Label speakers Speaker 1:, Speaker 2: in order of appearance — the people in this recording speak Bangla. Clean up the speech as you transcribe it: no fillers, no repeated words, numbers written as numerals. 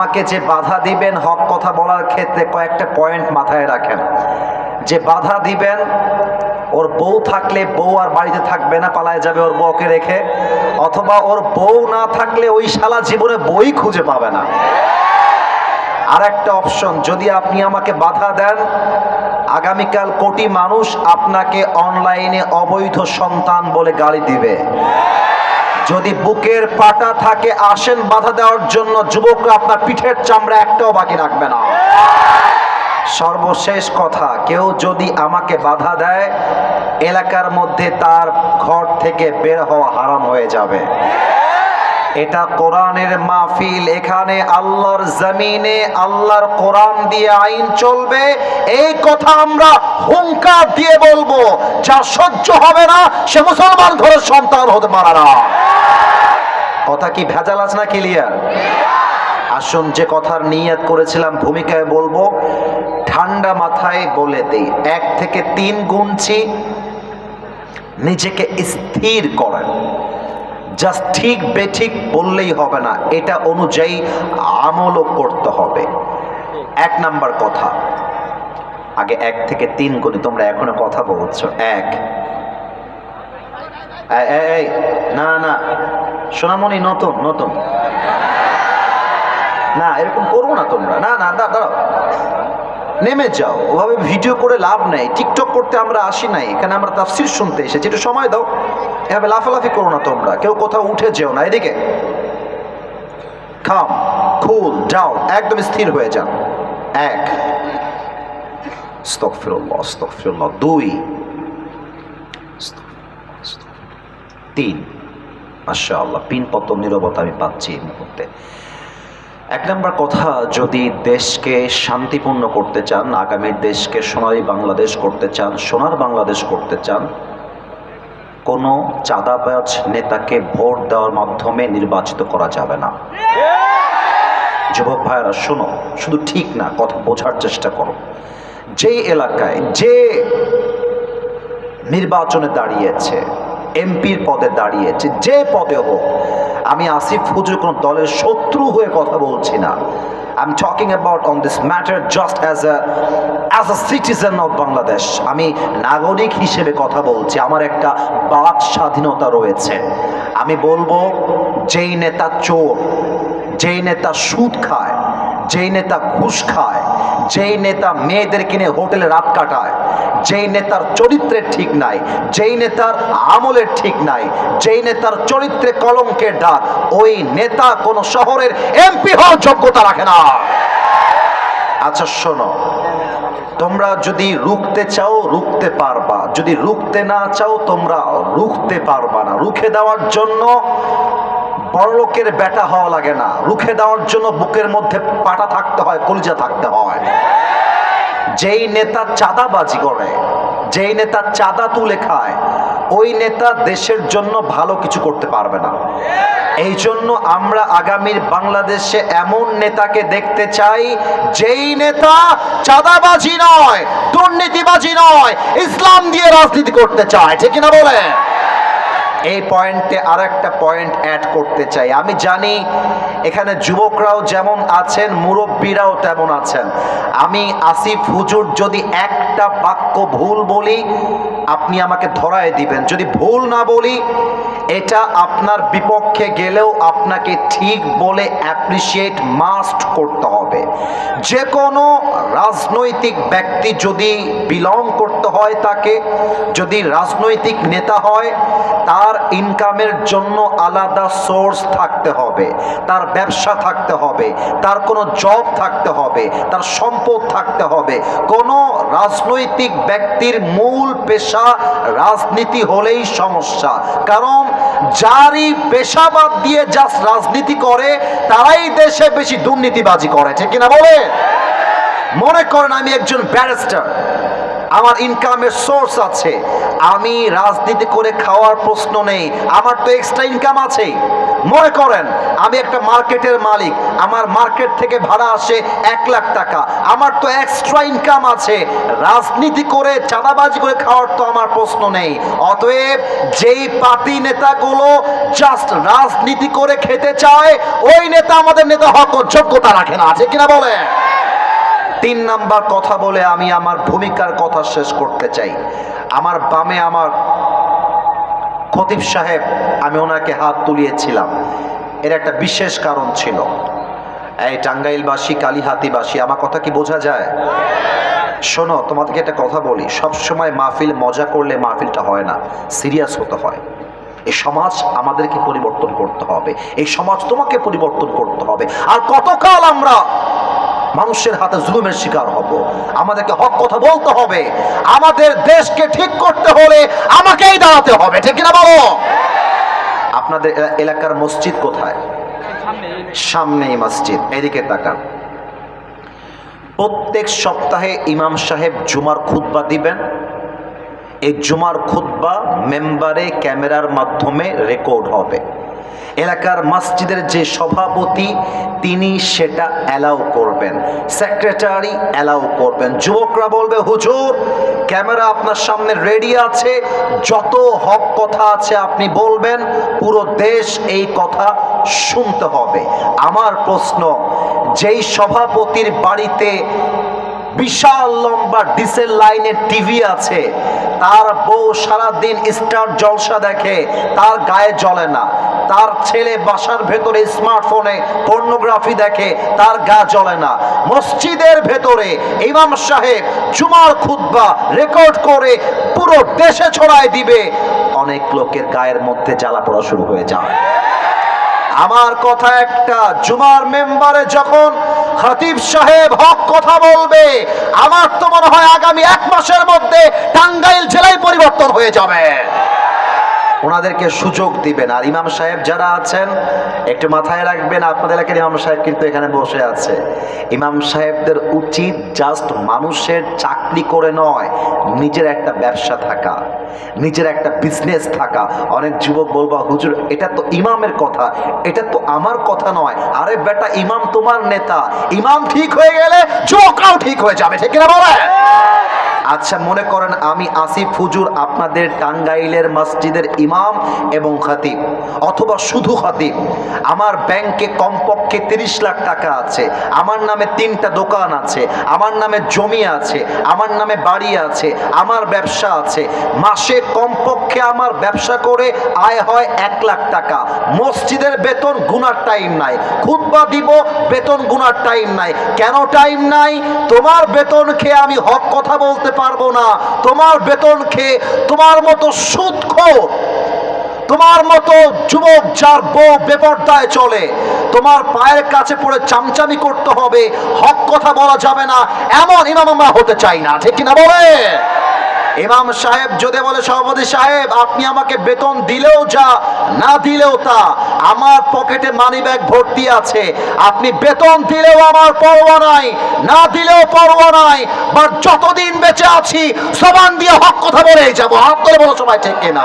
Speaker 1: আমাকে যে বাধা দিবেন হক কথা বলার ক্ষেত্রে কয়েকটা পয়েন্ট মাথায় রাখেন। যে বাধা দিবেন, ওর বউ থাকলে বউ আর বাড়িতে থাকবে না, পালায় যাবে ওর বউকে রেখে, অথবা ওর বউ না থাকলে ওই শালা জীবনে বই খুঁজে পাবে না। আর একটা অপশন, যদি আপনি আমাকে বাধা দেন, আগামীকাল কোটি মানুষ আপনাকে অনলাইনে অবৈধ সন্তান বলে গালি দিবে। যদি বুকের পাটা থাকে, আসেন বাধা দেওয়ার জন্য, যুবকরা আপনার পিঠের চামড়া একটাও বাকি রাখবে না। সর্বশেষ কথা, কেউ যদি আমাকে বাধা দেয়, এলাকার মধ্যে তার ঘর থেকে বের হওয়া হারাম হয়ে যাবে। এটা কোরআনের মাহফিল, এখানে আল্লাহর জমিনে আল্লাহর কোরআন দিয়ে আইন চলবে। এই কথা আমরা হুঙ্কার দিয়ে বলবো, যা সহ্য হবে না সে মুসলমান ঘরের সন্তান হতে পারে না। কথা কি ভেজাল আছে না ক্লিয়ার? আসুন, যে কথার নিয়ত করেছিলাম ভূমিকায় বলবো, ঠান্ডা মাথায় বলে দেই। 1 থেকে 3 গুনছি, নিজেকে স্থির করেন। জাস্ট ঠিক বেঠিক বললেই হবে না, এটা অনুযায়ী আমলও করতে হবে। 1 নাম্বার কথা, আগে 1 থেকে 3 গুনি, তোমরা এখনো কথা বলছো। 1, এই না না সোনামণি, নতুন নতুন না, এরকম করবো না তোমরা। না না দাঁড়াও, নেমে যাও। ওভাবে ভিডিও করে লাভ নেই, টিকটক করতে আমরা আসি নাই, এখানে আমরা তাফসীর শুনতে এসেছি। একটু সময় দাও, এভাবে লাফালাফি করো না তোমরা, কেউ কোথাও উঠে যেও না। এদিকে কাম, কুল ডাউন, একদম স্থির হয়ে যান। 1, আস্তাগফিরুল্লাহ আস্তাগফিরুল্লাহ। 2, 3, মাশাআল্লাহ, পিনপতন নীরবতা আমি পাচ্ছি এই মুহূর্তে। 1 নম্বর কথা, যদি দেশকে শান্তিপূর্ণ করতে চান, আগামীর দেশকে সোনালী বাংলাদেশ করতে চান, সোনার বাংলাদেশ করতে চান, কোনো চাঁদাবাজ নেতাকে ভোট দেওয়ার মাধ্যমে নির্বাচিত করা যাবে না। যুবক ভাইয়েরা শোনো, শুধু ঠিক না, কথা বোঝার চেষ্টা করো। যে এলাকায় যে নির্বাচনে দাঁড়িয়েছে, এমপির পদে দাঁড়িয়েছে, যে পদে হোক, আমি আসিফ হুজুর কোন দলের শত্রু হয়ে কথা বলছি না। I'm talking about on this matter just as a citizen of Bangladesh. আমি নাগরিক হিসেবে কথা বলছি, আমার একটা বাক স্বাধীনতা রয়েছে। আমি বলবো, যেই নেতা চোর, যেই নেতা সুদ খায়, যেই নেতা ঘুষ খায়, যেই নেতা মেয়েদের কিনে হোটেলে রাত কাটায়, যেই নেতার চরিত্রের ঠিক নাই, যেই নেতার আমলের ঠিক নাই, যেই নেতার চরিত্রে কলঙ্কের দাগ, ওই নেতা কোন শহরের এমপি হওয়ার যোগ্যতা রাখে না। আচ্ছা শোনো, তোমরা যদি রুখতে চাও রুখতে পারবা, যদি রুখতে না চাও তোমরা রুখতে পারবা না। রুখে দেওয়ার জন্য বড়লোকের বেটা হওয়া লাগে না, রুখে দেওয়ার জন্য বুকের মধ্যে পাটা থাকতে হয়, কলিজা থাকতে হয়। যেই নেতা চাঁদাবাজি করে, যেই নেতা চাঁদা তুলে খায়, ওই নেতা দেশের জন্য ভালো কিছু করতে পারবে না। এই জন্য আমরা আগামীর বাংলাদেশে এমন নেতাকে দেখতে চাই, যেই নেতা চাঁদাবাজি নয়, দুর্নীতিবাজি নয়, ইসলাম দিয়ে রাজনীতি করতে চায়। ঠিক কিনা বলে? এই পয়েন্টে আর একটা পয়েন্ট অ্যাড করতে চাই। আমি জানি এখানে যুবকরাও যেমন আছেন, মুরব্বীরাও তেমন আছেন। আমি আসিফ হুজুর যদি একটা বাক্য ভুল বলি, আপনি আমাকে ধরায় দিবেন। যদি ভুল না বলি, এটা আপনার বিপক্ষে গেলেও আপনাকে ঠিক বলে অ্যাপ্রিসিয়েট মাস্ট করতে হবে। যে কোনো রাজনৈতিক ব্যক্তি যদি বিলং করতে হয়, তাকে যদি রাজনৈতিক নেতা হয়, তার ইনকামের জন্য আলাদা সোর্স থাকতে হবে, তার ব্যবসা থাকতে হবে, তার কোনো জব থাকতে হবে, তার সম্পদ থাকতে হবে। কোনো রাজনৈতিক ব্যক্তির মূল পেশা রাজনীতি হলেই সমস্যা। কারণ যারই পেশা বাদ দিয়ে জাস্ট রাজনীতি করে, তারাই দেশে বেশি দুর্নীতিবাজি করে। ঠিক কিনা বলে? মনে করেন আমি একজন ব্যারিস্টার, আমার ইনকামের সোর্স আছে, আমি রাজনীতি করে খাওয়ার প্রশ্ন নেই, আমার তো এক্সট্রা ইনকাম আছে। মনে করেন আমি একটা মার্কেটের মালিক, আমার মার্কেট থেকে ভাড়া আসে 1 লাখ টাকা, আমার তো এক্সট্রা ইনকাম আছে, রাজনীতি করে চাঁদাবাজি করে খাওয়ার তো আমার প্রশ্ন নেই। অতএব যেই পার্টি নেতাগুলো জাস্ট রাজনীতি করে খেতে চায়, ওই নেতা আমাদের নেতা হক ও যোগ্যতা রাখে না, আছে কিনা বলে। 3 নাম্বার কথা বলে আমি আমার ভূমিকার কথা শেষ করতে চাই। আমার বামে আমার খতিব সাহেব, আমি ওনাকে হাত তুলিয়েছিলাম, এর একটা বিশেষ কারণ ছিল। এই টাঙ্গাইলবাসী, কালীহাতিবাসী, আমার কথা কি বোঝা যায়? শোনো, তোমাদেরকে একটা কথা বলি, সব সময় মাহফিল মজা করলে মাহফিলটা হয় না, সিরিয়াস হতে হয়। এই সমাজ আমাদেরকে পরিবর্তন করতে হবে, এই সমাজ তোমাকে পরিবর্তন করতে হবে। আর কতকাল আমরা মানুষের হাতে জুলুমের শিকার হব? আমাদেরকে হক কথা বলতে হবে। আমাদের দেশকে ঠিক করতে হলে আমাকেই দাঁড়াতে হবে, ঠিক কিনা বলো? আপনাদের এলাকার মসজিদ কোথায়? সামনেই মসজিদ, এদিকে তাকান। প্রত্যেক সপ্তাহে ইমাম সাহেব জুমার খুতবা দিবেন। এই জুমার খুতবা মেম্বারে ক্যামেরার মাধ্যমে রেকর্ড হবে। এলাকার মসজিদের যে সভাপতি তিনি সেটা অ্যালাউ করবেন, সেক্রেটারি অ্যালাউ করবেন। যুবকরা বলবে হুজুর ক্যামেরা আপনার সামনে রেডি আছে, যত হক কথা আছে আপনি বলবেন, পুরো দেশ এই কথা শুনতে হবে। আমার প্রশ্ন, যেই সভাপতির বাড়িতে বিশাল লম্বা ডিসেল লাইনের টিভি আছে, তার বউ সারাদিন স্টার জলসা দেখে, তার গায়ে জ্বলে না, তার ছেলে বাসার ভেতরে স্মার্টফোনে পর্নোগ্রাফি দেখে, তার গা জ্বলে না, মসজিদের ভেতরে ইমাম সাহেব জুমার খুতবা রেকর্ড করে পুরো দেশে ছড়ায় দিবে, অনেক লোকের গায়ের মধ্যে জ্বালা পড়া শুরু হয়ে যায়। আমার কথা একটা, জুমার মেম্বারে যখন খতিব সাহেব হক কথা বলবে, আমার তো মনে হয় আগামী 1 মাসের মধ্যে টাঙ্গাইল জেলায় পরিবর্তন হয়ে যাবে। ওনাদেরকে সুযোগ দিবেন। আর ইমাম সাহেব যারা আছেন একটু মাথায় রাখবেন, আপনাদের এলাকার ইমাম সাহেব কিন্তু এখানে বসে আছে। ইমাম সাহেবদের উচিত জাস্ট মানুষের চাকরি করে নয়, নিজের একটা ব্যবসা থাকা, নিজের একটা বিজনেস থাকা। অনেক যুবক বলবা হুজুর এটা তো ইমামের কথা, এটা তো আমার কথা নয়। আরে বেটা, ইমাম তোমার নেতা, ইমাম ঠিক হয়ে গেলে যুবকরাও ঠিক হয়ে যাবে, ঠিক কিনা বলে? আচ্ছা মনে করেন আমি আসিফ হুজুর আপনাদের টাঙ্গাইলের মসজিদের ইমাম এবং খতিব, অথবা শুধু খতিব। আমার ব্যাংকে কমপক্ষে 30 লাখ টাকা আছে, আমার নামে 3টা দোকান আছে, আমার নামে জমি আছে, আমার নামে বাড়ি আছে, আমার ব্যবসা আছে। মাসে কমপক্ষে আমার ব্যবসা করে আয় হয় 1 লাখ টাকা। মসজিদের বেতন গুনার টাইম নাই, খুতবা দিব বেতন গুনার টাইম নাই। কেন টাইম নাই? তোমার বেতন খেয়ে আমি হক কথা বলতে পারবো না। তোমার বেতন খেয়ে তোমার মতো সুদখোর, তোমার মতো যুবক যার বউ বেপরদায় চলে, তোমার পায়ের কাছে পড়ে চামচামি করতে হবে, হক কথা বলা যাবে না, এমন ইমাম আমরা হতে চাই না, ঠিক কিনা বলে? ইমাম সাহেব যদি বলে সভাপতি সাহেব আপনি আমাকে বেতন দিলেও যা, না দিলেও তা, আমার পকেটে মানি ব্যাগ ভর্তি আছে, আপনি বেতন দিলেও আমার পরোয়া নাই, না দিলেও পরোয়া নাই, বাট যতদিন বেঁচে আছি জবান দিয়ে হক কথা বলেই যাবো। হাত ধরে বলো সবাই, ঠিক কিনা?